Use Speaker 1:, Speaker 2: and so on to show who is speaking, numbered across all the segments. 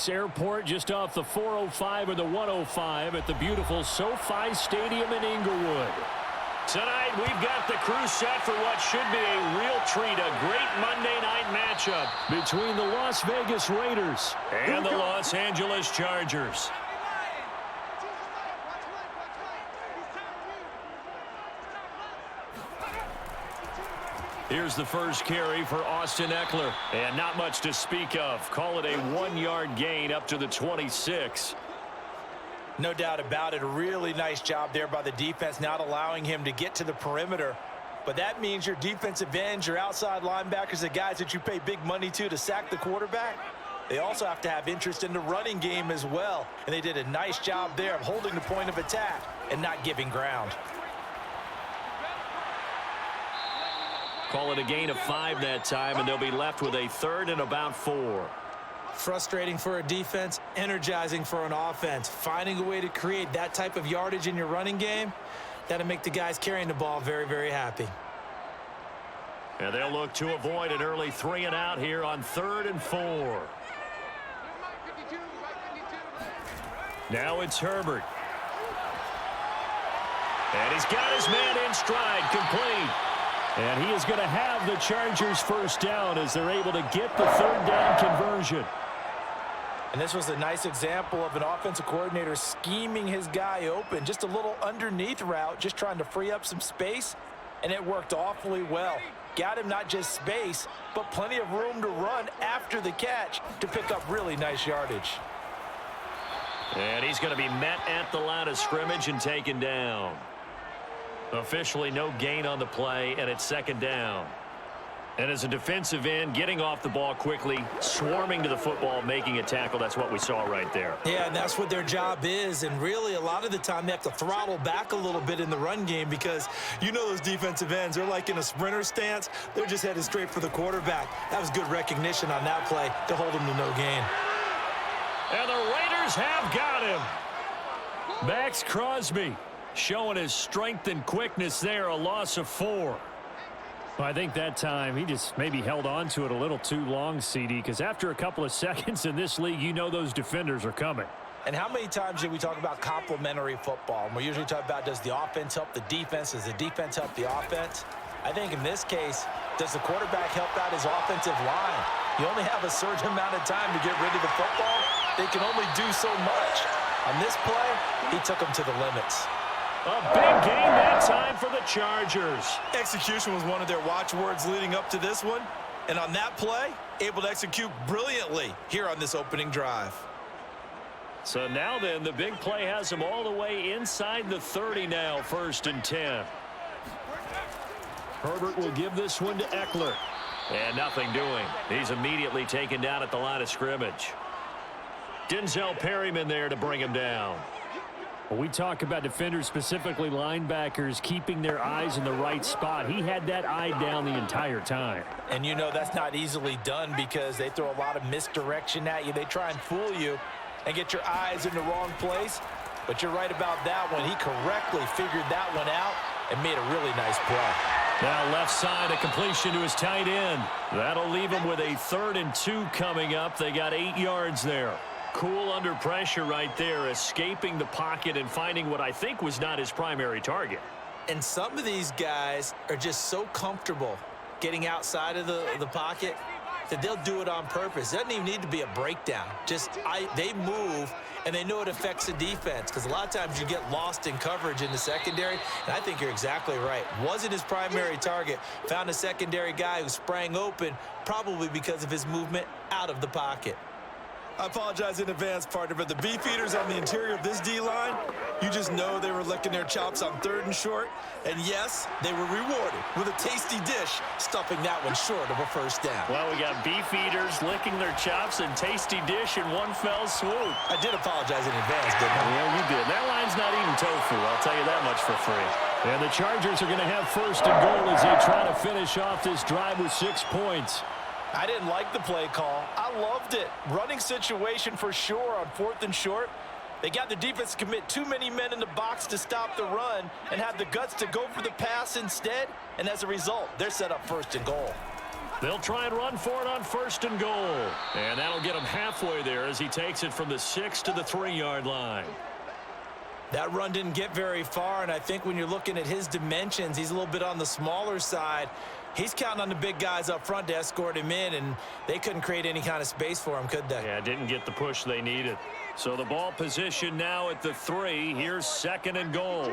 Speaker 1: LAX Airport, just off the 405 or the 105 at the beautiful SoFi Stadium in Inglewood. Tonight, we've got the crew set for what should be a real treat, a great Monday night matchup between the Las Vegas Raiders and the Los Angeles Chargers. Here's the first carry for Austin Eckler, and not much to speak of. Call it a 1-yard gain up to the 26.
Speaker 2: No doubt about it. A really nice job there by the defense, not allowing him to get to the perimeter. But that means your defensive ends, your outside linebackers, the guys that you pay big money to sack the quarterback, they also have to have interest in the running game as well. And they did a nice job there of holding the point of attack and not giving ground.
Speaker 1: Call it a gain of 5 that time, and they'll be left with a 3rd and about 4.
Speaker 2: Frustrating for a defense, energizing for an offense. Finding a way to create that type of yardage in your running game, that'll make the guys carrying the ball very, very happy.
Speaker 1: And they'll look to avoid an early 3 and out here on 3rd and 4. Now it's Herbert. And he's got his man in stride, complete. And he is going to have the Chargers first down as they're able to get the 3rd down conversion.
Speaker 2: And this was a nice example of an offensive coordinator scheming his guy open. Just a little underneath route, just trying to free up some space, and it worked awfully well. Got him not just space, but plenty of room to run after the catch to pick up really nice yardage.
Speaker 1: And he's going to be met at the line of scrimmage and taken down. Officially no gain on the play, and it's 2nd down. And as a defensive end, getting off the ball quickly, swarming to the football, making a tackle, that's what we saw right there.
Speaker 2: Yeah, and that's what their job is. And really, a lot of the time, they have to throttle back a little bit in the run game because you know those defensive ends, they're like in a sprinter stance. They're just headed straight for the quarterback. That was good recognition on that play to hold him to no gain.
Speaker 1: And the Raiders have got him. Max Crosby showing his strength and quickness there, a loss of 4. Well, I think that time he just maybe held on to it a little too long, CD, because after a couple of seconds in this league, you know those defenders are coming.
Speaker 2: And how many times did we talk about complementary football? And we usually talk about, does the offense help the defense? Does the defense help the offense? I think in this case, does the quarterback help out his offensive line? You only have a certain amount of time to get rid of the football. They can only do so much. On this play, he took them to the limits.
Speaker 1: A big game that time for the Chargers.
Speaker 2: Execution was one of their watchwords leading up to this one. And on that play, able to execute brilliantly here on this opening drive.
Speaker 1: So now then, the big play has him all the way inside the 30 now, 1st and 10. Herbert will give this one to Eckler. And nothing doing. He's immediately taken down at the line of scrimmage. Denzel Perryman there to bring him down. Well, we talk about defenders, specifically linebackers, keeping their eyes in the right spot. He had that eye down the entire time.
Speaker 2: And you know that's not easily done because they throw a lot of misdirection at you. They try and fool you and get your eyes in the wrong place. But you're right about that one. He correctly figured that one out and made a really nice play.
Speaker 1: Now left side, a completion to his tight end. That'll leave him with a 3rd and 2 coming up. They got 8 yards there. Cool under pressure right there, escaping the pocket and finding what I think was not his primary target.
Speaker 2: And some of these guys are just so comfortable getting outside of the pocket that they'll do it on purpose. It doesn't even need to be a breakdown. They move, and they know it affects the defense because a lot of times you get lost in coverage in the secondary, and I think you're exactly right. Wasn't his primary target. Found a secondary guy who sprang open, probably because of his movement out of the pocket. I apologize in advance, partner, but the beefeaters on the interior of this D-line, you just know they were licking their chops on 3rd and short. And yes, they were rewarded with a tasty dish, stuffing that one short of a 1st down.
Speaker 1: Well, we got beefeaters licking their chops and tasty dish in one fell swoop.
Speaker 2: I did apologize in advance, didn't I?
Speaker 1: Yeah, you did. That line's not even tofu, I'll tell you that much for free. And the Chargers are going to have 1st and goal as they try to finish off this drive with 6 points.
Speaker 2: I didn't like the play call. I loved it. Running situation for sure on 4th and short. They got the defense to commit too many men in the box to stop the run and had the guts to go for the pass instead. And as a result, they're set up 1st and goal.
Speaker 1: They'll try and run for it on 1st and goal. And that'll get him halfway there as he takes it from the 6 to the 3-yard line.
Speaker 2: That run didn't get very far, and I think when you're looking at his dimensions, he's a little bit on the smaller side. He's counting on the big guys up front to escort him in, and they couldn't create any kind of space for him, could they?
Speaker 1: Yeah, didn't get the push they needed. So the ball position now at the 3. Here's 2nd and goal.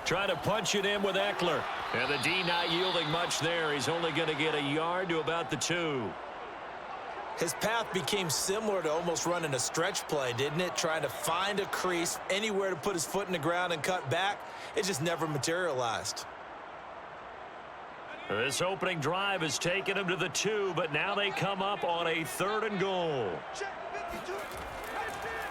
Speaker 1: Try to punch it in with Eckler. And the D not yielding much there. He's only going to get a yard to about the 2.
Speaker 2: His path became similar to almost running a stretch play, didn't it? Trying to find a crease, anywhere to put his foot in the ground and cut back. It just never materialized.
Speaker 1: This opening drive has taken him to the 2, but now they come up on a 3rd and goal.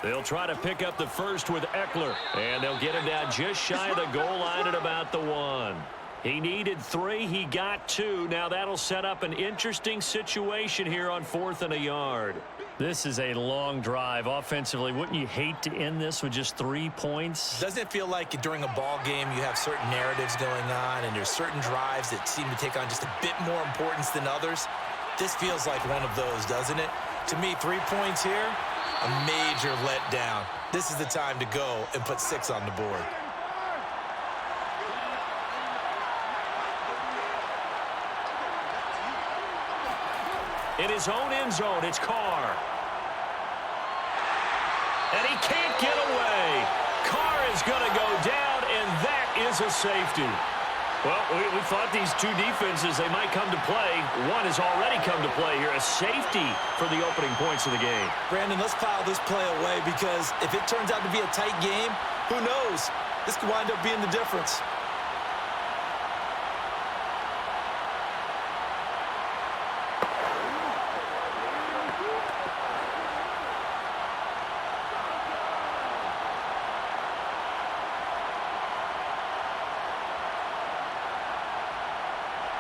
Speaker 1: They'll try to pick up the 1st with Eckler, and they'll get him down just shy of the goal line at about the 1. He needed 3. He got 2. Now that'll set up an interesting situation here on 4th and a yard. This is a long drive offensively. Wouldn't you hate to end this with just 3 points?
Speaker 2: Doesn't it feel like during a ball game you have certain narratives going on and there's certain drives that seem to take on just a bit more importance than others? This feels like one of those, doesn't it? To me, 3 points here, a major letdown. This is the time to go and put 6 on the board.
Speaker 1: In his own end zone, it's Carr. And he can't get away. Carr is going to go down, and that is a safety. Well, we thought these two defenses, they might come to play. One has already come to play here, a safety for the opening points of the game.
Speaker 2: Brandon, let's file this play away because if it turns out to be a tight game, who knows? This could wind up being the difference.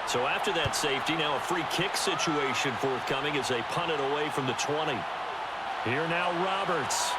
Speaker 1: So after that safety, now a free kick situation forthcoming as they punt it away from the 20. Here now Roberts.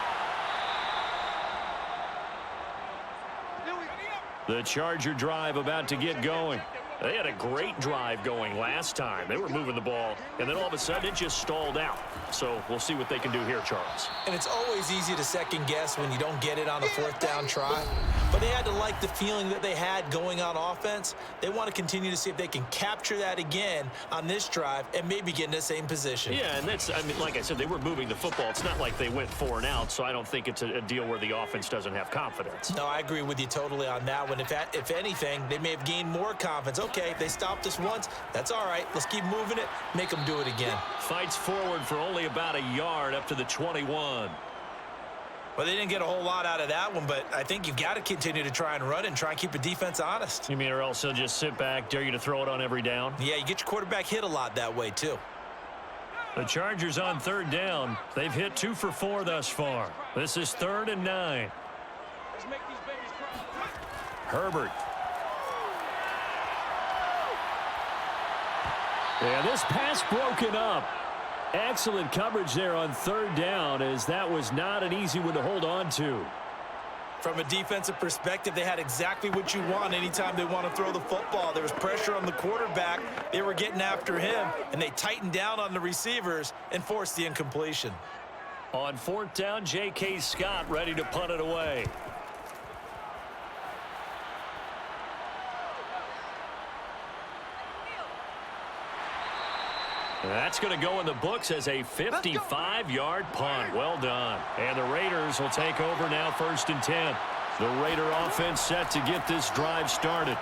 Speaker 1: The Charger drive about to get going. They had a great drive going last time. They were moving the ball, and then all of a sudden it just stalled out. So we'll see what they can do here, Charles.
Speaker 2: And it's always easy to second guess when you don't get it on a 4th down try. But they had to like the feeling that they had going on offense. They want to continue to see if they can capture that again on this drive and maybe get in the same position.
Speaker 1: Yeah, and that's, I mean, like I said, they were moving the football. It's not like they went 4 and out, so I don't think it's a deal where the offense doesn't have confidence.
Speaker 2: No, I agree with you totally on that one. If anything, they may have gained more confidence. Okay, they stopped us once. That's all right. Let's keep moving it. Make them do it again.
Speaker 1: Fights forward for only about a yard up to the 21.
Speaker 2: Well, they didn't get a whole lot out of that one, but I think you've got to continue to try and run and try and keep the defense honest.
Speaker 1: You mean or else they'll just sit back, dare you to throw it on every down?
Speaker 2: Yeah, you get your quarterback hit a lot that way, too.
Speaker 1: The Chargers on 3rd down. They've hit 2 for 4 thus far. This is 3rd and 9. Herbert. Yeah, this pass broken up. Excellent coverage there on 3rd down, as that was not an easy one to hold on to.
Speaker 2: From a defensive perspective, they had exactly what you want anytime they want to throw the football. There was pressure on the quarterback. They were getting after him, and they tightened down on the receivers and forced the incompletion.
Speaker 1: On 4th down, J.K. Scott ready to punt it away. That's going to go in the books as a 55-yard punt. Well done. And the Raiders will take over now 1st and 10. The Raider offense set to get this drive started.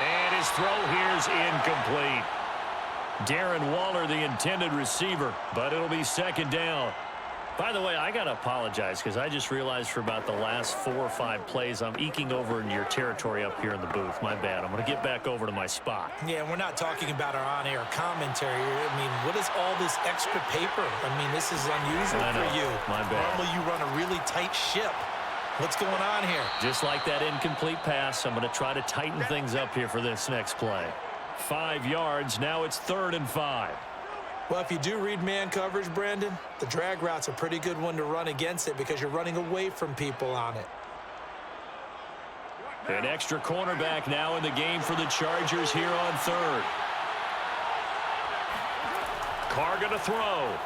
Speaker 1: And his throw here's incomplete. Darren Waller, the intended receiver, but it'll be 2nd down. By the way, I got to apologize because I just realized for about the last 4 or 5 plays, I'm eking over into your territory up here in the booth. My bad. I'm going to get back over to my spot.
Speaker 2: Yeah, we're not talking about our on-air commentary. I mean, what is all this extra paper? I mean, this is unusual for you.
Speaker 1: My bad.
Speaker 2: Normally, you run a really tight ship. What's going on here?
Speaker 1: Just like that incomplete pass, I'm going to try to tighten things up here for this next play. 5 yards. Now it's 3rd and 5.
Speaker 2: Well, if you do read man coverage, Brandon, the drag route's a pretty good one to run against it because you're running away from people on it.
Speaker 1: An extra cornerback now in the game for the Chargers here on third. Carr going to throw.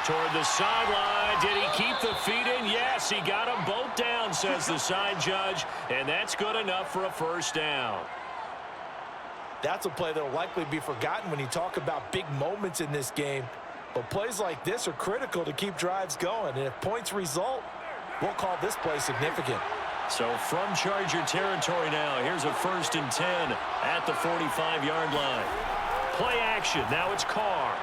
Speaker 1: Toward the sideline. Did he keep the feet in? Yes, he got them both down, says the side judge, and that's good enough for a first down.
Speaker 2: That's a play that will likely be forgotten when you talk about big moments in this game. But plays like this are critical to keep drives going, and if points result, we'll call this play significant.
Speaker 1: So from Charger territory now, here's a 1st and 10 at the 45-yard line. Play action. Now it's Carr.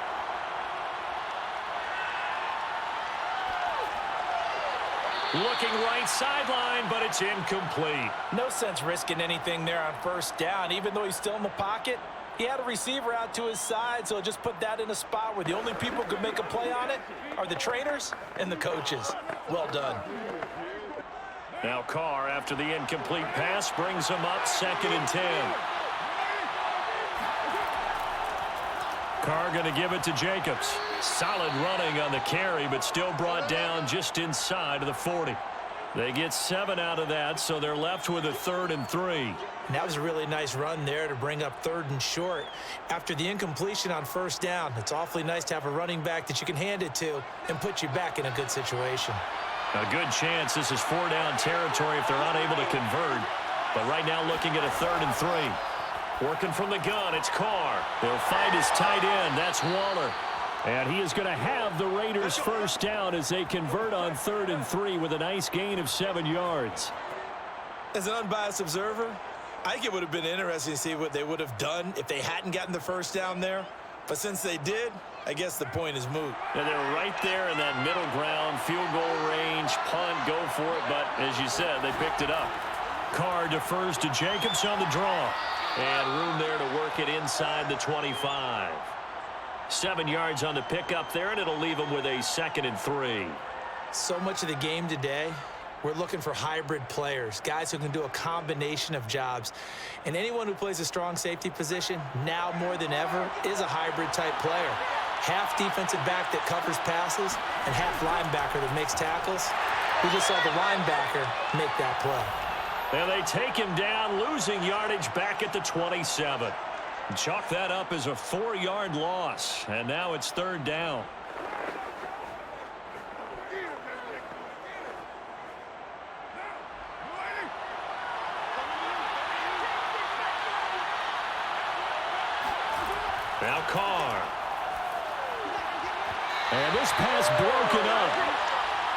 Speaker 1: Looking right sideline, but it's incomplete.
Speaker 2: No sense risking anything there on first down. Even though he's still in the pocket, he had a receiver out to his side, so just put that in a spot where the only people who could make a play on it are the trainers and the coaches. Well done.
Speaker 1: Now Carr, after the incomplete pass, brings him up 2nd and 10. Carr going to give it to Jacobs. Solid running on the carry, but still brought down just inside of the 40. They get 7 out of that, so they're left with a 3rd and 3.
Speaker 2: And that was a really nice run there to bring up 3rd and short. After the incompletion on first down, it's awfully nice to have a running back that you can hand it to and put you back in a good situation.
Speaker 1: A good chance this is 4-down territory if they're unable to convert. But right now looking at a 3rd and 3. Working from the gun, it's Carr. They'll find his tight end. That's Waller. And he is going to have the Raiders first down as they convert on 3rd and 3 with a nice gain of 7 yards.
Speaker 2: As an unbiased observer, I think it would have been interesting to see what they would have done if they hadn't gotten the first down there. But since they did, I guess the point is moot.
Speaker 1: And they're right there in that middle ground, field goal range, punt, go for it. But as you said, they picked it up. Carr defers to Jacobs on the draw. And room there to work it inside the 25. 7 yards on the pickup there, and it'll leave them with a 2nd and 3.
Speaker 2: So much of the game today, we're looking for hybrid players, guys who can do a combination of jobs. And anyone who plays a strong safety position, now more than ever, is a hybrid-type player. Half defensive back that covers passes and half linebacker that makes tackles. We just saw the linebacker make that play.
Speaker 1: And they take him down, losing yardage back at the 27. Chalk that up as a 4-yard loss, and now it's 3rd down. Now Carr. And this pass broken up.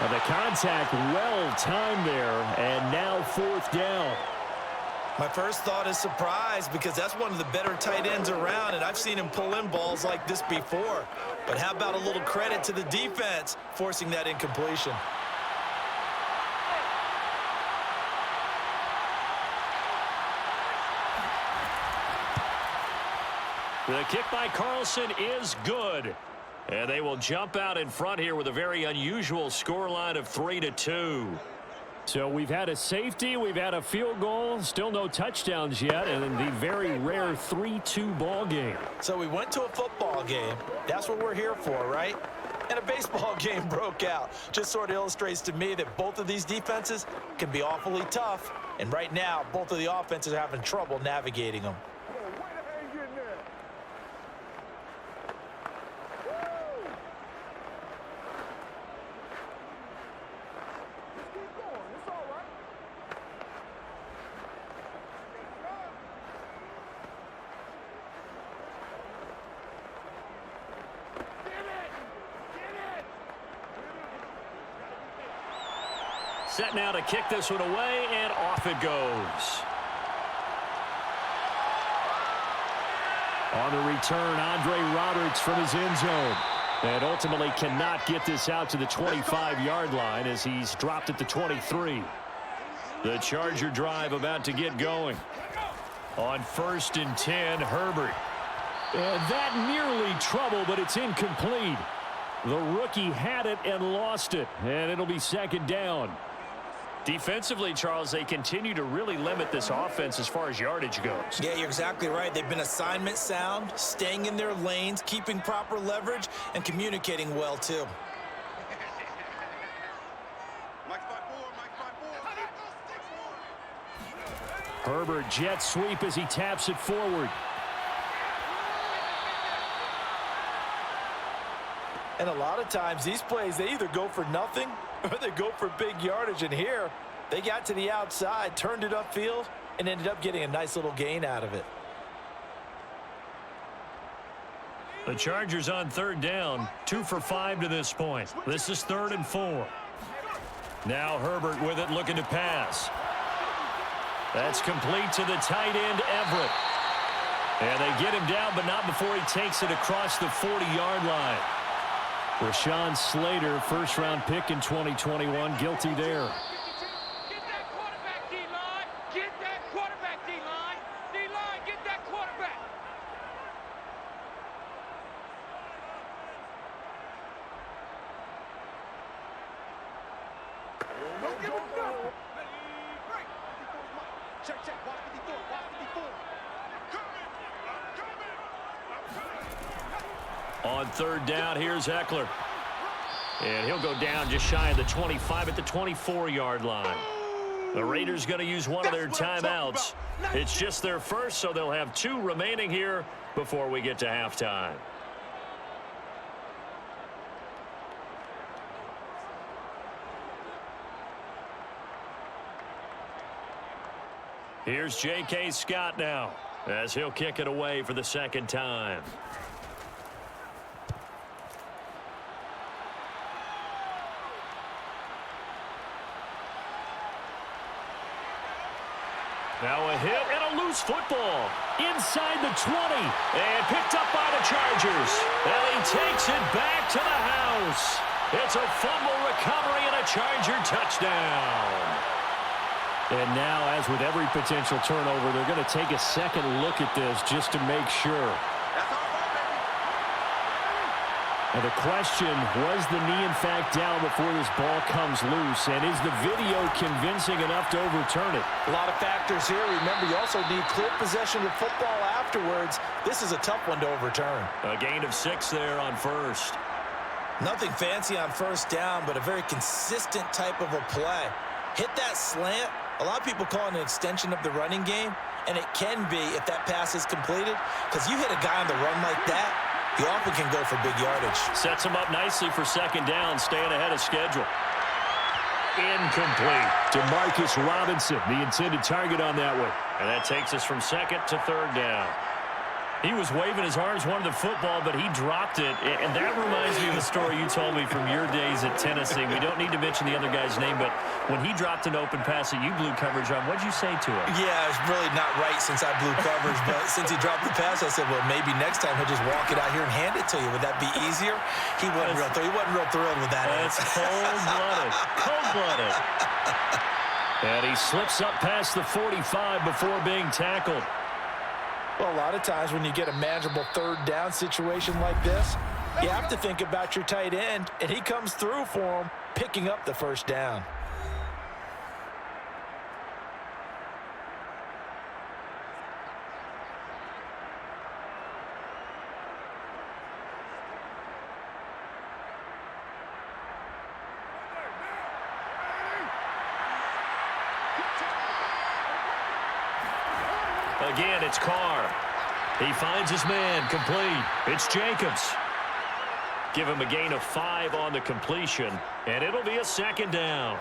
Speaker 1: And the contact well timed there, and now 4th down.
Speaker 2: My first thought is surprise because that's one of the better tight ends around, and I've seen him pull in balls like this before. But how about a little credit to the defense forcing that incompletion?
Speaker 1: The kick by Carlson is good. And they will jump out in front here with a very unusual scoreline of 3-2. So we've had a safety, we've had a field goal, still no touchdowns yet, and the very rare 3-2 ball game.
Speaker 2: So we went to a football game. That's what we're here for, right? And a baseball game broke out. Just sort of illustrates to me that both of these defenses can be awfully tough. And right now, both of the offenses are having trouble navigating them.
Speaker 1: Set now to kick this one away, and off it goes. On the return, Andre Roberts from his end zone. And ultimately cannot get this out to the 25-yard line as he's dropped at the 23. The Charger drive about to get going. On 1st and 10, Herbert. And that nearly trouble, but it's incomplete. The rookie had it and lost it, and it'll be 2nd down. Defensively, Charles, they continue to really limit this offense as far as yardage goes.
Speaker 2: Yeah, you're exactly right. They've been assignment sound, staying in their lanes, keeping proper leverage, and communicating well, too.
Speaker 1: Herbert jet sweep as he taps it forward.
Speaker 2: And a lot of times these plays, they either go for nothing or they go for big yardage. And here, they got to the outside, turned it upfield, and ended up getting a nice little gain out of it.
Speaker 1: The Chargers on third down, 2 for 5 to this point. This is 3rd and 4. Now Herbert with it, looking to pass. That's complete to the tight end, Everett. And they get him down, but not before he takes it across the 40-yard line. Rashawn Slater, first-round pick in 2021, guilty there.
Speaker 3: Get that quarterback, D-line. Get that quarterback, D-line. D-line, get that quarterback. Don't give him nothing. Break. Check. Watch 54. Watch 54.
Speaker 1: On third down, here's Eckler. And he'll go down just shy of the 25 at the 24-yard line. The Raiders going to use one of their timeouts. It's just their first, so they'll have 2 remaining here before we get to halftime. Here's J.K. Scott now as he'll kick it away for the second time. Now a hit and a loose football inside the 20 and picked up by the Chargers. And he takes it back to the house. It's a fumble recovery and a Charger touchdown. And now, as with every potential turnover, they're going to take a second look at this just to make sure. And the question, was the knee in fact down before this ball comes loose? And is the video convincing enough to overturn it?
Speaker 2: A lot of factors here. Remember, you also need clear possession of football afterwards. This is a tough one to overturn.
Speaker 1: A gain of 6 there on first.
Speaker 2: Nothing fancy on first down, but a very consistent type of a play. Hit that slant. A lot of people call it an extension of the running game, and it can be if that pass is completed, because you hit a guy on the run like that, you often can go for big yardage.
Speaker 1: Sets him up nicely for second down, staying ahead of schedule. Incomplete. DeMarcus Robinson, the intended target on that one. And that takes us from second to third down. He was waving his arms, wanted the football, but he dropped it. And that reminds me of the story you told me from your days at Tennessee. We don't need to mention the other guy's name, but when he dropped an open pass that you blew coverage on, what'd you say to him?
Speaker 2: Yeah, it's really not right since I blew coverage, but since he dropped the pass, I said, well, maybe next time he'll just walk it out here and hand it to you. Would that be easier? He wasn't real thrilled with that.
Speaker 1: That's cold-blooded. Cold-blooded. And he slips up past the 45 before being tackled.
Speaker 2: Well, a lot of times when you get a manageable third down situation like this, you have to think about your tight end, and he comes through for him, picking up the first down.
Speaker 1: Again, it's Carr. He finds his man, complete. It's Jacobs. Give him a gain of 5 on the completion, and it'll be a second down.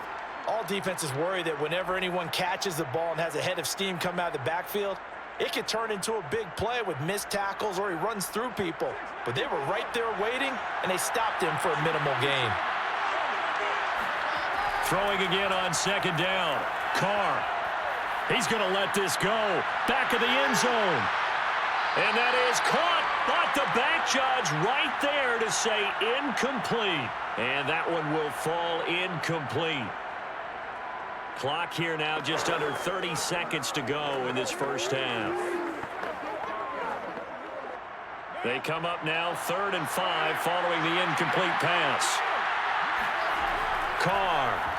Speaker 2: All defenses worry that whenever anyone catches the ball and has a head of steam come out of the backfield, it could turn into a big play with missed tackles or he runs through people. But they were right there waiting, and they stopped him for a minimal gain.
Speaker 1: Throwing again on second down. Carr. He's going to let this go. Back of the end zone. And that is caught. But the back judge right there to say incomplete. And that one will fall incomplete. Clock here now just under 30 seconds to go in this first half. They come up now 3rd and 5 following the incomplete pass. Carr.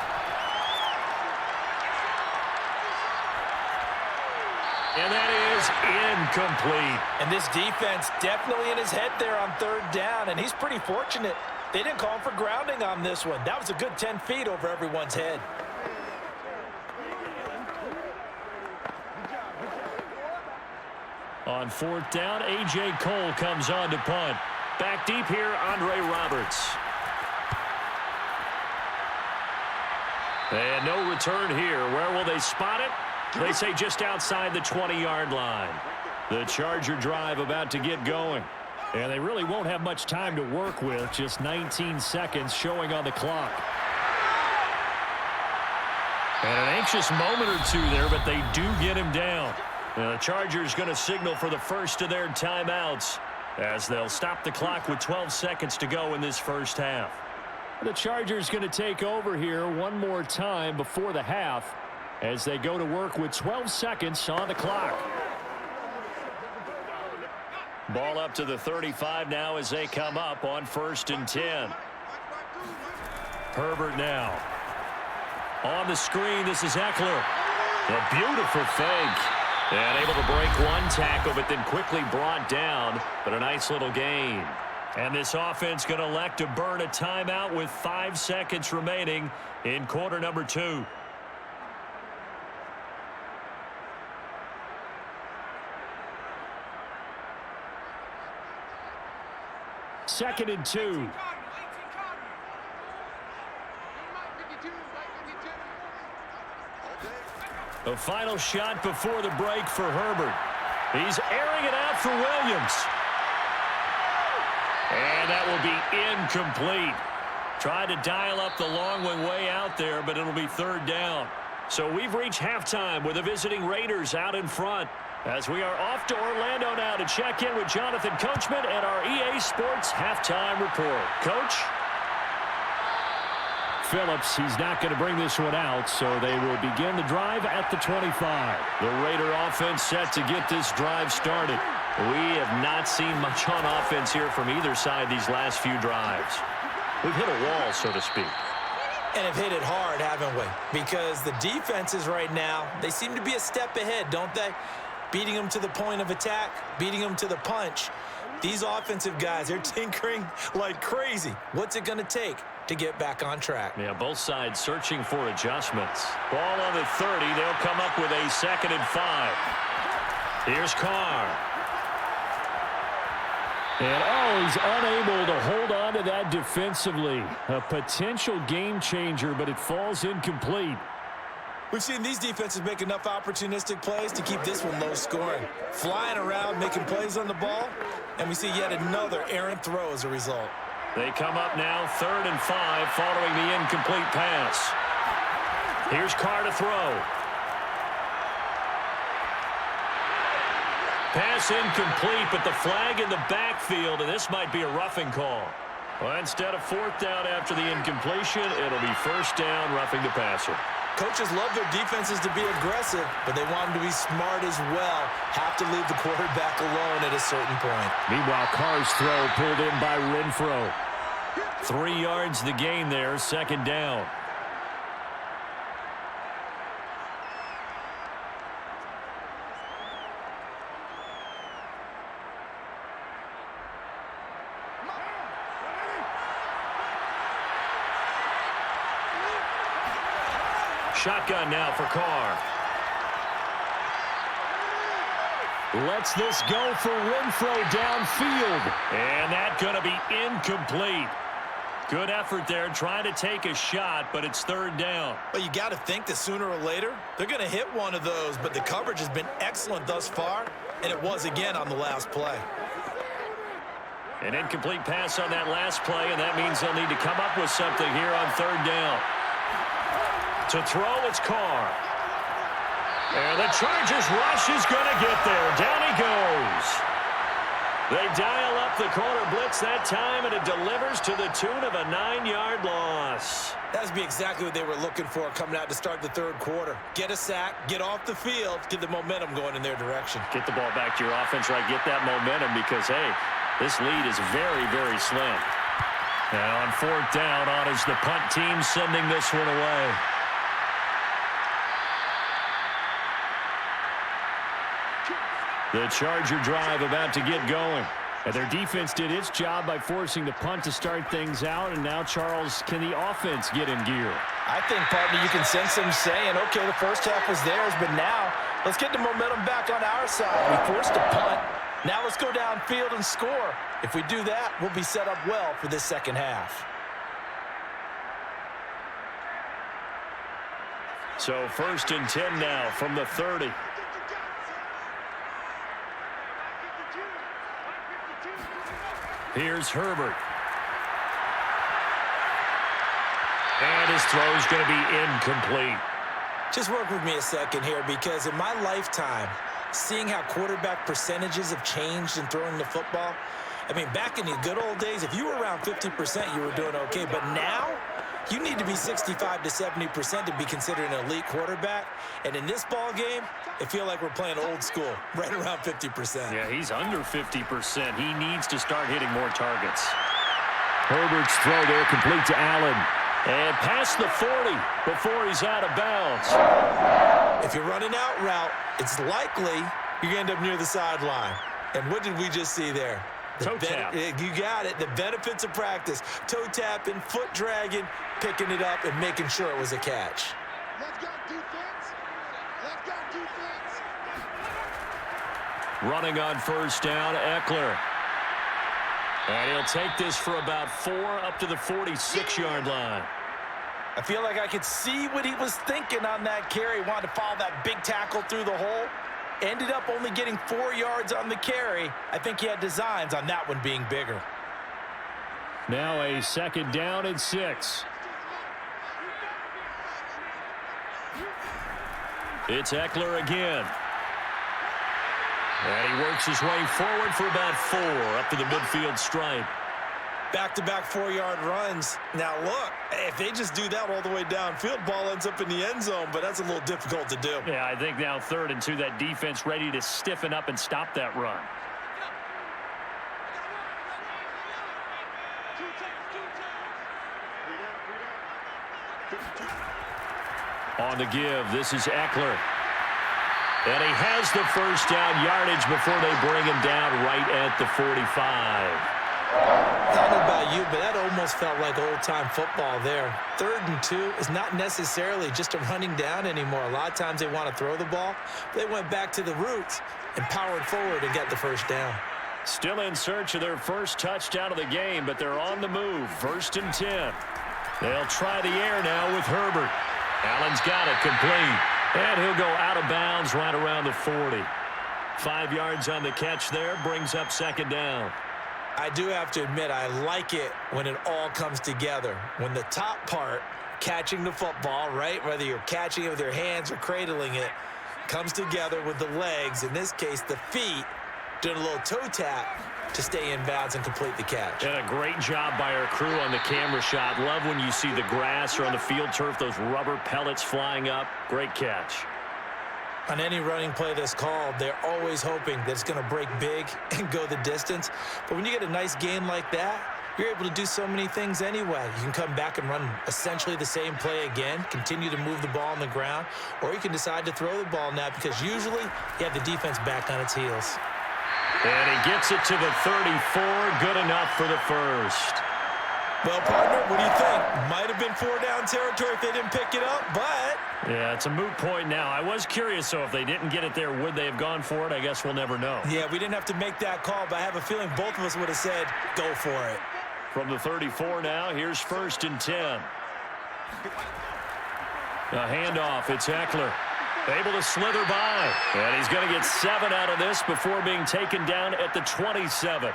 Speaker 1: And that is incomplete.
Speaker 2: And this defense definitely in his head there on 3rd down, and he's pretty fortunate. They didn't call him for grounding on this one. That was a good 10 feet over everyone's head.
Speaker 1: On 4th down, A.J. Cole comes on to punt. Back deep here, Andre Roberts. And no return here. Where will they spot it? They say just outside the 20-yard line. The Charger drive about to get going. And they really won't have much time to work with. Just 19 seconds showing on the clock. And an anxious moment or two there, but they do get him down. And the Chargers going to signal for the first of their timeouts as they'll stop the clock with 12 seconds to go in this first half. The Chargers going to take over here one more time before the half as they go to work with 12 seconds on the clock. Ball up to the 35 now as they come up on 1st and 10. Herbert now. On the screen, this is Eckler. A beautiful fake. And able to break one tackle, but then quickly brought down. But a nice little gain. And this offense going to elect to burn a timeout with 5 seconds remaining in quarter number 2. Second and 2. A final shot before the break for Herbert. He's airing it out for Williams. And that will be incomplete. Tried to dial up the long one way out there, but it'll be 3rd down. So we've reached halftime with the visiting Raiders out in front. As we are off to Orlando now to check in with Jonathan Coachman and our EA Sports Halftime Report. Coach? Phillips, he's not going to bring this one out, so they will begin the drive at the 25. The Raider offense set to get this drive started. We have not seen much on offense here from either side these last few drives. We've hit a wall, so to speak.
Speaker 2: And have hit it hard, haven't we? Because the defenses right now, they seem to be a step ahead, don't they? Beating them to the point of attack, beating them to the punch. These offensive guys, they're tinkering like crazy. What's it going to take to get back on track?
Speaker 1: Yeah, both sides searching for adjustments. Ball on the 30. They'll come up with a 2nd and 5. Here's Carr. And, he's unable to hold on to that defensively. A potential game changer, but it falls incomplete.
Speaker 2: We've seen these defenses make enough opportunistic plays to keep this one low scoring. Flying around, making plays on the ball, and we see yet another errant throw as a result.
Speaker 1: They come up now 3rd and 5 following the incomplete pass. Here's Carr to throw. Pass incomplete, but the flag in the backfield, and this might be a roughing call. Well, instead of 4th down after the incompletion, it'll be 1st down, roughing the passer.
Speaker 2: Coaches love their defenses to be aggressive, but they want them to be smart as well. Have to leave the quarterback alone at a certain point.
Speaker 1: Meanwhile, Carr's throw pulled in by Renfro. 3 yards the gain there, 2nd down. Shotgun now for Carr. Lets this go for Renfro downfield. And that's going to be incomplete. Good effort there trying to take a shot, but it's 3rd down.
Speaker 2: Well, you got to think that sooner or later they're going to hit one of those, but the coverage has been excellent thus far, and it was again on the last play.
Speaker 1: An incomplete pass on that last play, and that means they'll need to come up with something here on 3rd down. To throw, it's Carr. And the Chargers rush is going to get there. Down he goes. They dial up the corner blitz that time, and it delivers to the tune of a 9-yard loss.
Speaker 2: That would be exactly what they were looking for coming out to start the 3rd quarter. Get a sack, get off the field, get the momentum going in their direction.
Speaker 1: Get the ball back to your offense, right? Get that momentum because, hey, this lead is very, very slim. Now on 4th down, on is the punt team sending this one away. The Charger drive about to get going. And their defense did its job by forcing the punt to start things out. And now, Charles, can the offense get in gear?
Speaker 2: I think, partner, you can sense them saying, okay, the first half was theirs, but now Let's get the momentum back on our side. We forced a punt. Now let's go downfield and score. If we do that, we'll be set up well for this second half.
Speaker 1: So 1st and 10 now from the 30. Here's Herbert. And his throw's going to be incomplete.
Speaker 2: Just work with me a second here, because in my lifetime, seeing how quarterback percentages have changed in throwing the football, I mean, back in the good old days, if you were around 50%, you were doing okay. But now, you need to be 65 to 70% to be considered an elite quarterback. And in this ball game, I feel like we're playing old school, right around 50%.
Speaker 1: Yeah, he's under 50%. He needs to start hitting more targets. Herbert's throw there complete to Allen. And past the 40 before he's out of bounds.
Speaker 2: If you're running out route, it's likely you're going to end up near the sideline. And what did we just see there?
Speaker 1: Toe tap.
Speaker 2: You got it. The benefits of practice. Toe tapping, foot dragging, picking it up, and making sure it was a catch.
Speaker 3: Let's go, defense. Let's go, defense.
Speaker 1: Running on 1st down, Eckler. And he'll take this for about 4 up to the 46-yard line.
Speaker 2: I feel like I could see what he was thinking on that carry. Wanted to follow that big tackle through the hole. Ended up only getting 4 yards on the carry. I think he had designs on that one being bigger.
Speaker 1: Now a 2nd down and 6. It's Eckler again. And he works his way forward for about 4 up to the midfield stripe.
Speaker 2: Back-to-back 4-yard runs. Now, look, if they just do that all the way downfield, ball ends up in the end zone, but that's a little difficult to do.
Speaker 1: Yeah, I think now 3rd and 2, that defense ready to stiffen up and stop that run. On the give, this is Eckler. And he has the 1st down yardage before they bring him down right at the 45.
Speaker 2: I don't know about you, but that almost felt like old-time football there. 3rd and 2 is not necessarily just a running down anymore. A lot of times they want to throw the ball. They went back to the roots and powered forward and got the 1st down.
Speaker 1: Still in search of their 1st touchdown of the game, but they're on the move. 1st and 10. They'll try the air now with Herbert. Allen's got it complete. And he'll go out of bounds right around the 40. 5 yards on the catch there, brings up 2nd down.
Speaker 2: I do have to admit, I like it when it all comes together. When the top part, catching the football, right, whether you're catching it with your hands or cradling it, comes together with the legs, in this case the feet, doing a little toe tap to stay in bounds and complete the catch.
Speaker 1: And a great job by our crew on the camera shot. Love when you see the grass or on the field turf, those rubber pellets flying up. Great catch.
Speaker 2: On any running play that's called, they're always hoping that it's going to break big and go the distance. But when you get a nice gain like that, you're able to do so many things anyway. You can come back and run essentially the same play again, continue to move the ball on the ground, or you can decide to throw the ball now because usually you have the defense back on its heels.
Speaker 1: And he gets it to the 34, good enough for the 1st.
Speaker 2: Well, partner, what do you think? Might have been 4 down territory if they didn't pick it up, but...
Speaker 1: Yeah, it's a moot point now. I was curious, so if they didn't get it there, would they have gone for it? I guess we'll never know.
Speaker 2: Yeah, we didn't have to make that call, but I have a feeling both of us would have said, go for it.
Speaker 1: From the 34 now, here's 1st and 10. A handoff, it's Eckler. Able to slither by. And he's going to get 7 out of this before being taken down at the 27.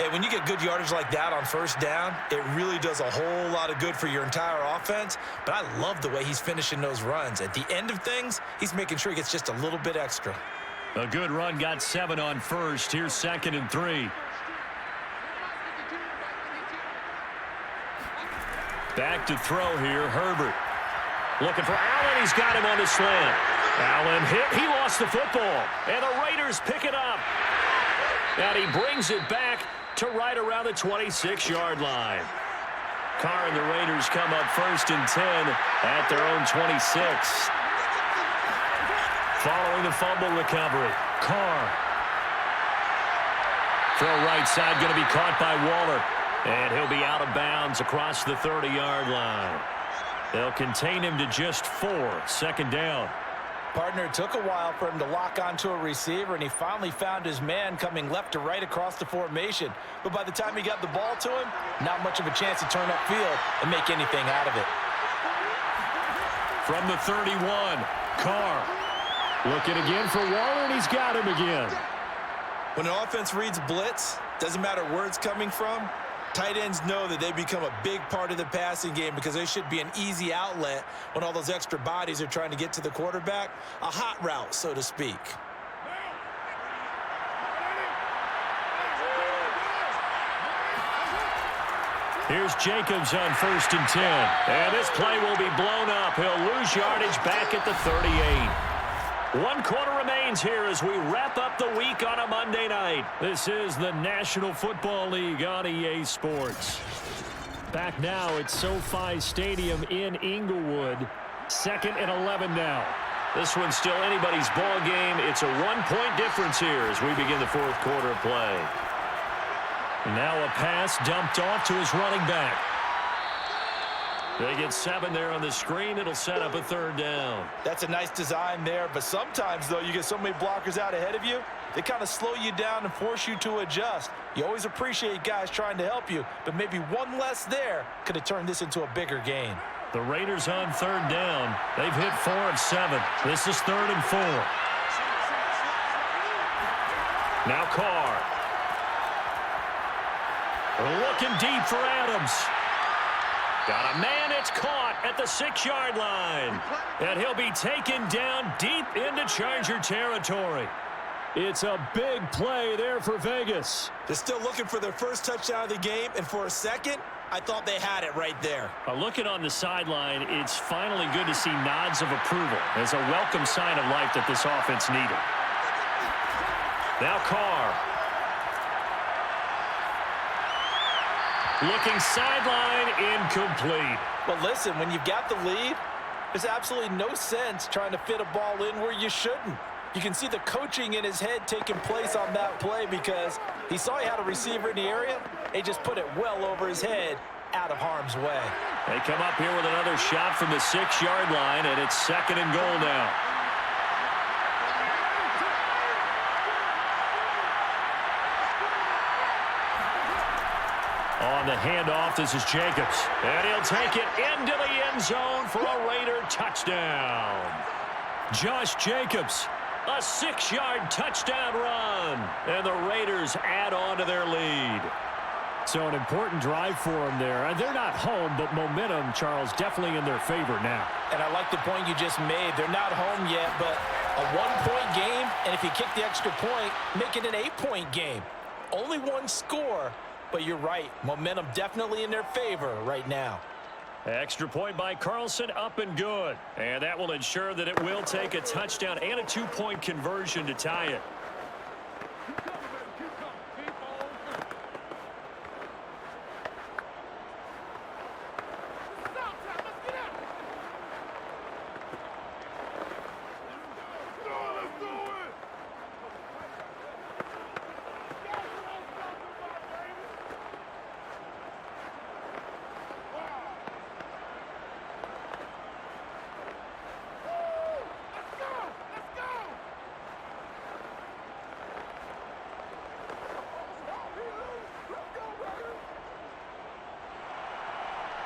Speaker 2: And when you get good yardage like that on 1st down, it really does a whole lot of good for your entire offense. But I love the way he's finishing those runs. At the end of things, he's making sure he gets just a little bit extra.
Speaker 1: A good run, got 7 on 1st. Here's 2nd and 3. Back to throw here, Herbert. Looking for Allen. He's got him on the slant. Allen hit. He lost the football. And the Raiders pick it up. And he brings it back to right around the 26-yard line. Carr and the Raiders come up 1st and 10 at their own 26. Following the fumble recovery, Carr. Throw right side going to be caught by Waller. And he'll be out of bounds across the 30-yard line. They'll contain him to just 4. 2nd down.
Speaker 2: Partner, it took a while for him to lock onto a receiver, and he finally found his man coming left to right across the formation. But by the time he got the ball to him, not much of a chance to turn upfield and make anything out of it.
Speaker 1: From the 31, Carr. Looking again for Waller, and he's got him again.
Speaker 2: When an offense reads blitz, doesn't matter where it's coming from, tight ends know that they become a big part of the passing game because they should be an easy outlet when all those extra bodies are trying to get to the quarterback. A hot route, so to speak.
Speaker 1: Here's Jacobs on 1st and 10. And this play will be blown up. He'll lose yardage back at the 38. 1 quarter remains here as we wrap up the week on a Monday night. This is the National Football League on EA Sports. Back now at SoFi Stadium in Inglewood. 2nd and 11 now. This one's still anybody's ball game. It's a 1-point difference here as we begin the 4th quarter of play. Now a pass dumped off to his running back. They get 7 there on the screen. It'll set up a 3rd down.
Speaker 2: That's a nice design there, but sometimes, though, you get so many blockers out ahead of you, they kind of slow you down and force you to adjust. You always appreciate guys trying to help you, but maybe one less there could have turned this into a bigger gain.
Speaker 1: The Raiders on 3rd down. They've hit 4 of 7. This is 3rd and 4. Now Carr. Looking deep for Adams. Got a man, it's caught at the 6-yard line. And he'll be taken down deep into Charger territory. It's a big play there for Vegas.
Speaker 2: They're still looking for their first touchdown of the game, and for a second, I thought they had it right there.
Speaker 1: Looking on the sideline, it's finally good to see nods of approval. It's a welcome sign of life that this offense needed. Now Carr. Looking sideline, incomplete.
Speaker 2: But listen, when you've got the lead, there's absolutely no sense trying to fit a ball in where you shouldn't. You can see the coaching in his head taking place on that play because he saw he had a receiver in the area. He just put it well over his head, out of harm's way.
Speaker 1: They come up here with another shot from the 6-yard line, and it's 2nd and goal now. On the handoff, this is Jacobs. And he'll take it into the end zone for a Raider touchdown. Josh Jacobs, a 6-yard touchdown run. And the Raiders add on to their lead. So an important drive for them there. They're not home, but momentum, Charles, definitely in their favor now.
Speaker 2: And I like the point you just made. They're not home yet, but a 1-point game, and if you kick the extra point, make it an 8-point game. Only 1 score. But you're right, momentum definitely in their favor right now.
Speaker 1: Extra point by Carlson, up and good. And that will ensure that it will take a touchdown and a 2-point conversion to tie it.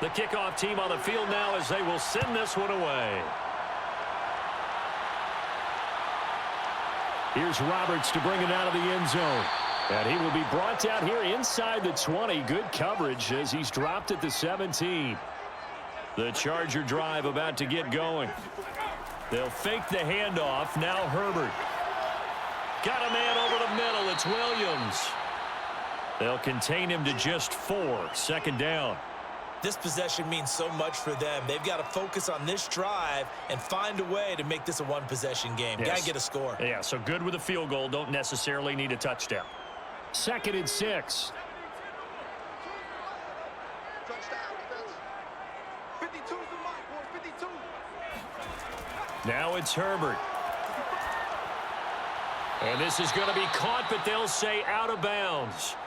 Speaker 1: The kickoff team on the field now as they will send this one away. Here's Roberts to bring it out of the end zone. And he will be brought down here inside the 20. Good coverage as he's dropped at the 17. The Charger drive about to get going. They'll fake the handoff. Now Herbert. Got a man over the middle. It's Williams. They'll contain him to just 4. 2nd down.
Speaker 2: This possession means so much for them. They've got to focus on this drive and find a way to make this a 1-possession game.
Speaker 1: Yes.
Speaker 2: Got to get a score.
Speaker 1: Yeah, so good with a field goal. Don't necessarily need a touchdown. 2nd and 6. Now it's Herbert. And this is going to be caught, but they'll say out of bounds.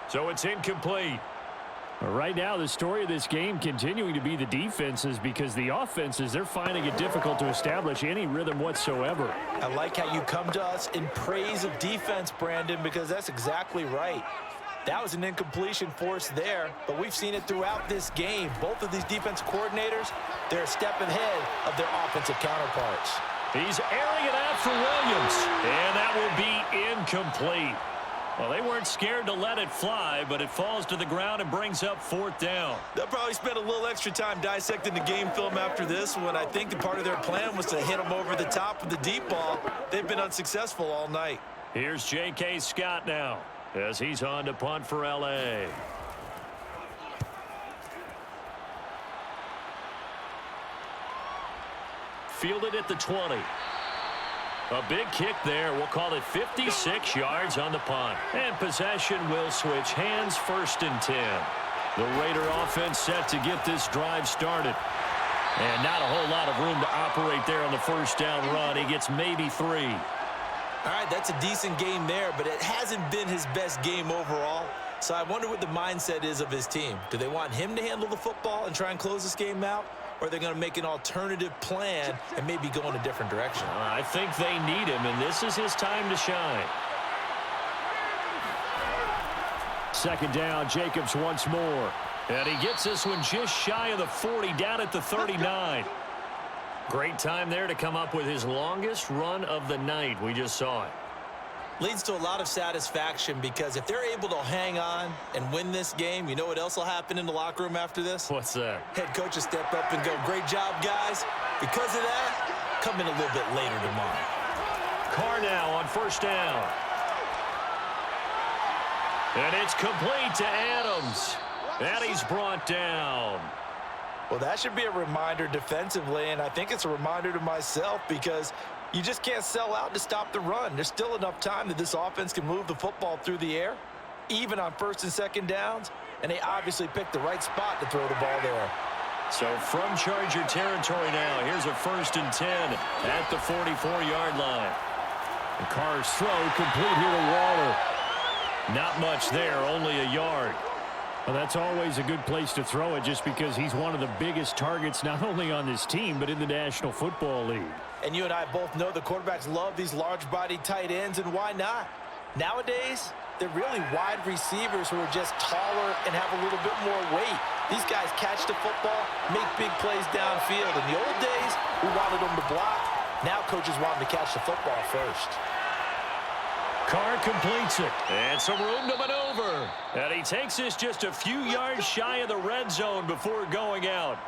Speaker 1: So it's incomplete. Right now, the story of this game continuing to be the defenses, because the offenses, they're finding it difficult to establish any rhythm whatsoever.
Speaker 2: I like how you come to us in praise of defense, Brandon, because that's exactly right. That was an incompletion forced there, but we've seen it throughout this game. Both of these defense coordinators, they're a step ahead of their offensive counterparts.
Speaker 1: He's airing it out for Williams, and that will be incomplete. Well, they weren't scared to let it fly, but it falls to the ground and brings up 4th down.
Speaker 2: They'll probably spend a little extra time dissecting the game film after this one. I think the part of their plan was to hit them over the top with the deep ball. They've been unsuccessful all night.
Speaker 1: Here's J.K. Scott now as he's on to punt for L.A. Fielded at the 20. A big kick there. We'll call it 56 yards on the punt. And possession will switch hands, 1st and 10. The Raider offense set to get this drive started. And not a whole lot of room to operate there on the 1st down run. He gets maybe 3.
Speaker 2: All right, that's a decent game there, but it hasn't been his best game overall. So I wonder what the mindset is of his team. Do they want him to handle the football and try and close this game out? Or are they going to make an alternative plan and maybe go in a different direction?
Speaker 1: I think they need him, and this is his time to shine. 2nd down, Jacobs once more. And he gets this one just shy of the 40, down at the 39. Great time there to come up with his longest run of the night. We just saw it.
Speaker 2: Leads to a lot of satisfaction, because if they're able to hang on and win this game, you know what else will happen in the locker room after this?
Speaker 1: What's that?
Speaker 2: Head coach will step up and go, "Great job, guys." Because of that, come in a little bit later tomorrow.
Speaker 1: Carr now on 1st down. And it's complete to Adams. And he's brought down.
Speaker 2: Well, that should be a reminder defensively, and I think it's a reminder to myself, because you just can't sell out to stop the run. There's still enough time that this offense can move the football through the air, even on 1st and 2nd downs, and they obviously picked the right spot to throw the ball there.
Speaker 1: So from Charger territory now, here's a 1st and 10 at the 44-yard line. And Carr's throw complete here to Waller. Not much there, only a yard. Well, that's always a good place to throw it, just because he's one of the biggest targets not only on this team but in the National Football League.
Speaker 2: And you and I both know the quarterbacks love these large-bodied tight ends, and why not? Nowadays, they're really wide receivers who are just taller and have a little bit more weight. These guys catch the football, make big plays downfield. In the old days, we wanted them to block. Now coaches want them to catch the football first.
Speaker 1: Carr completes it, and some room to maneuver. And he takes this just a few yards shy of the red zone before going out.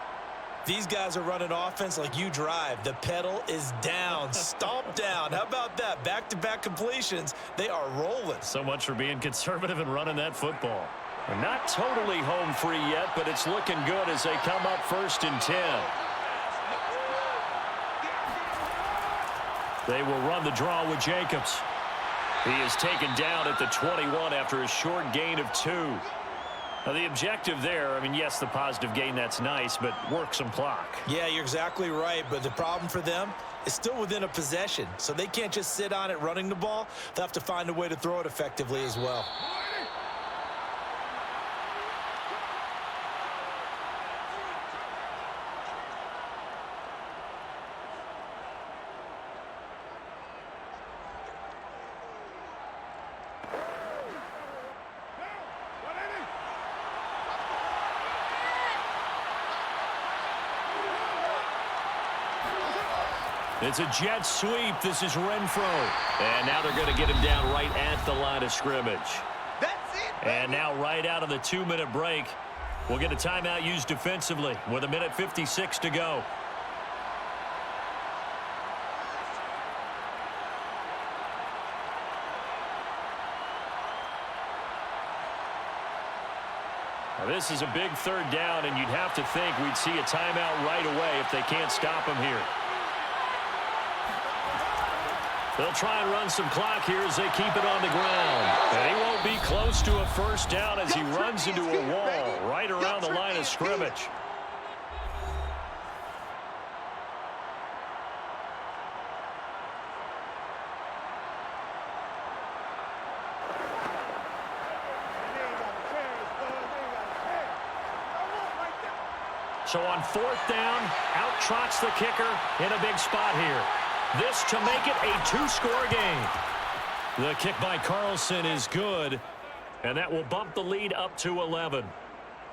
Speaker 2: These guys are running offense like you drive. The pedal is down, stomp down. How about that? Back-to-back completions. They are rolling.
Speaker 1: So much for being conservative and running that football. They're not totally home free yet, but it's looking good as they come up 1st and 10. They will run the draw with Jacobs. He is taken down at the 21 after a short gain of 2. Now, the objective there, I mean, yes, the positive gain, that's nice, but work some clock.
Speaker 2: Yeah, you're exactly right, but the problem for them is still within a possession, so they can't just sit on it running the ball. They'll have to find a way to throw it effectively as well.
Speaker 1: It's a jet sweep. This is Renfro. And now they're going to get him down right at the line of scrimmage.
Speaker 3: That's it.
Speaker 1: And now right out of the 2-minute break, we'll get a timeout used defensively with 1:56 to go. Now this is a big 3rd down, and you'd have to think we'd see a timeout right away if they can't stop him here. They'll try and run some clock here as they keep it on the ground. And he won't be close to a 1st down as he runs into a wall right around the line of scrimmage. So on 4th down, out trots the kicker in a big spot here. This to make it a 2-score game. The kick by Carlson is good, and that will bump the lead up to 11.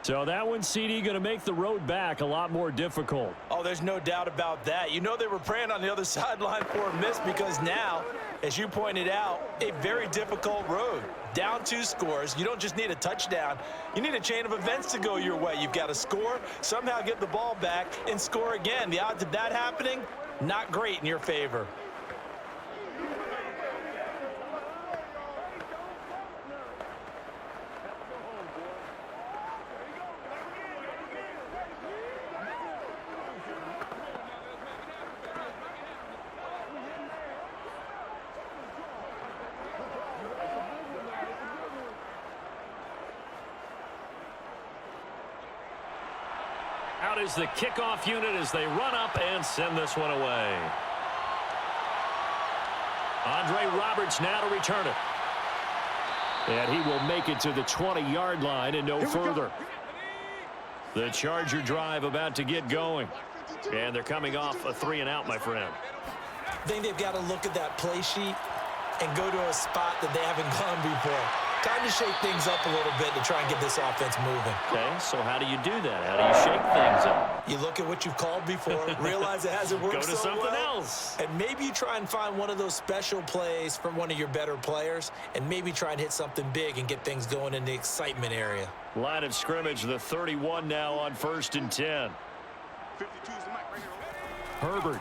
Speaker 1: So that one, CD, going to make the road back a lot more difficult.
Speaker 2: Oh, there's no doubt about that. You know they were praying on the other sideline for a miss because now, as you pointed out, a very difficult road. Down 2 scores. You don't just need a touchdown. You need a chain of events to go your way. You've got to score, somehow get the ball back, and score again. The odds of that happening, not great in your favor.
Speaker 1: Out is the kickoff unit as they run up and send this one away. Andre Roberts now to return it. And he will make it to the 20-yard line and no further. The Charger drive about to get going. And they're coming off a 3-and-out, my friend.
Speaker 2: I think they've got to look at that play sheet and go to a spot that they haven't gone before. Time to shake things up a little bit to try and get this offense moving.
Speaker 1: Okay, so how do you do that? How do you shake things up?
Speaker 2: You look at what you've called before, realize it hasn't worked
Speaker 1: Go to
Speaker 2: so
Speaker 1: something
Speaker 2: well,
Speaker 1: else.
Speaker 2: and maybe you try and find one of those special plays from one of your better players, and maybe try and hit something big and get things going in the excitement area.
Speaker 1: Line of scrimmage, the 31 now on 1st and 10. Herbert.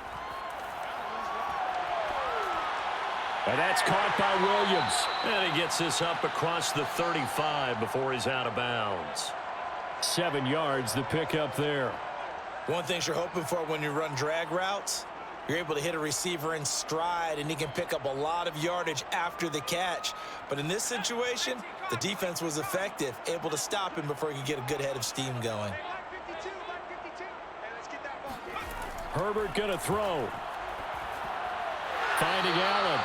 Speaker 1: And that's caught by Williams. And he gets this up across the 35 before he's out of bounds. 7 yards, the pickup there.
Speaker 2: One thing you're hoping for when you run drag routes, you're able to hit a receiver in stride, and he can pick up a lot of yardage after the catch. But in this situation, the defense was effective, able to stop him before he could get a good head of steam going.
Speaker 1: Herbert going to throw. Finding Allen.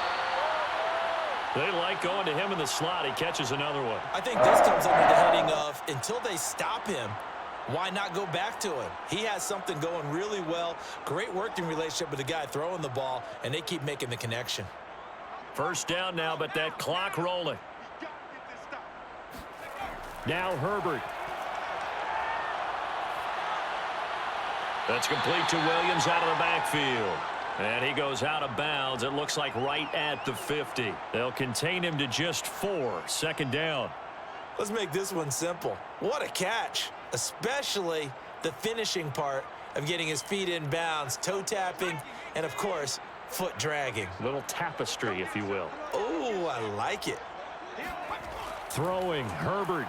Speaker 1: They like going to him in the slot. He catches another one.
Speaker 2: I think this comes under the heading of, until they stop him, why not go back to him? He has something going really well. Great working relationship with the guy throwing the ball, and they keep making the connection.
Speaker 1: 1st down now, but that clock rolling. Now Herbert. That's complete to Williams out of the backfield. And he goes out of bounds. It looks like right at the 50. They'll contain him to just 4. 2nd down.
Speaker 2: Let's make this one simple. What a catch, especially the finishing part of getting his feet in bounds, toe tapping, and, of course, foot dragging.
Speaker 1: Little tapestry, if you will.
Speaker 2: Oh, I like it.
Speaker 1: Throwing, Herbert.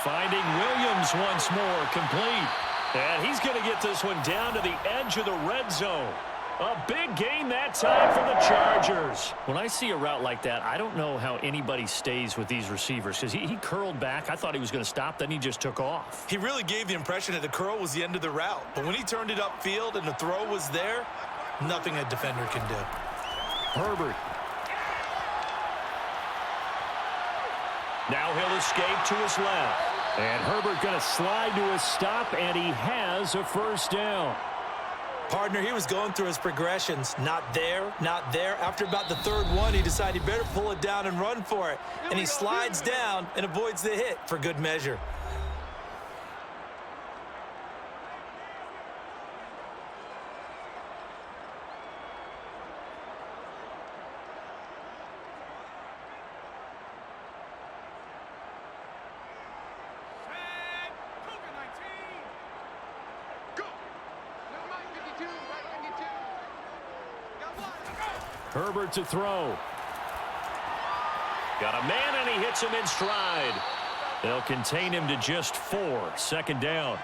Speaker 1: Finding Williams once more, complete. And he's going to get this one down to the edge of the red zone. A big gain that time for the Chargers. When I see a route like that, I don't know how anybody stays with these receivers because he curled back. I thought he was going to stop, then he just took off.
Speaker 2: He really gave the impression that the curl was the end of the route. But when he turned it upfield and the throw was there, nothing a defender can do.
Speaker 1: Herbert. Now he'll escape to his left. And Herbert going to slide to a stop, and he has a 1st down.
Speaker 2: Partner, he was going through his progressions. Not there, not there. After about the 3rd one, he decided he better pull it down and run for it. And he slides down and avoids the hit for good measure.
Speaker 1: Herbert to throw. Got a man, and he hits him in stride. They'll contain him to just 4. 2nd down.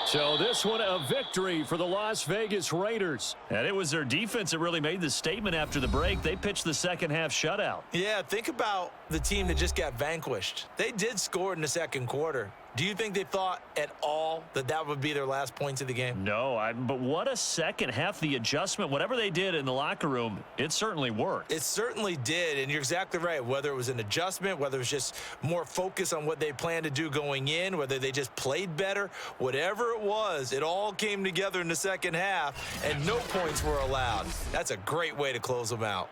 Speaker 1: So this one a victory for the Las Vegas Raiders. And it was their defense that really made the statement after the break. They pitched the 2nd half shutout.
Speaker 2: Yeah, think about the team that just got vanquished. They did score in the 2nd quarter. Do you think they thought at all that that would be their last points of the game?
Speaker 1: No, but what a second half. The adjustment, whatever they did in the locker room, it certainly worked.
Speaker 2: It certainly did, and you're exactly right. Whether it was an adjustment, whether it was just more focus on what they planned to do going in, whether they just played better, whatever it was, it all came together in the second half, and no points were allowed. That's a great way to close them out.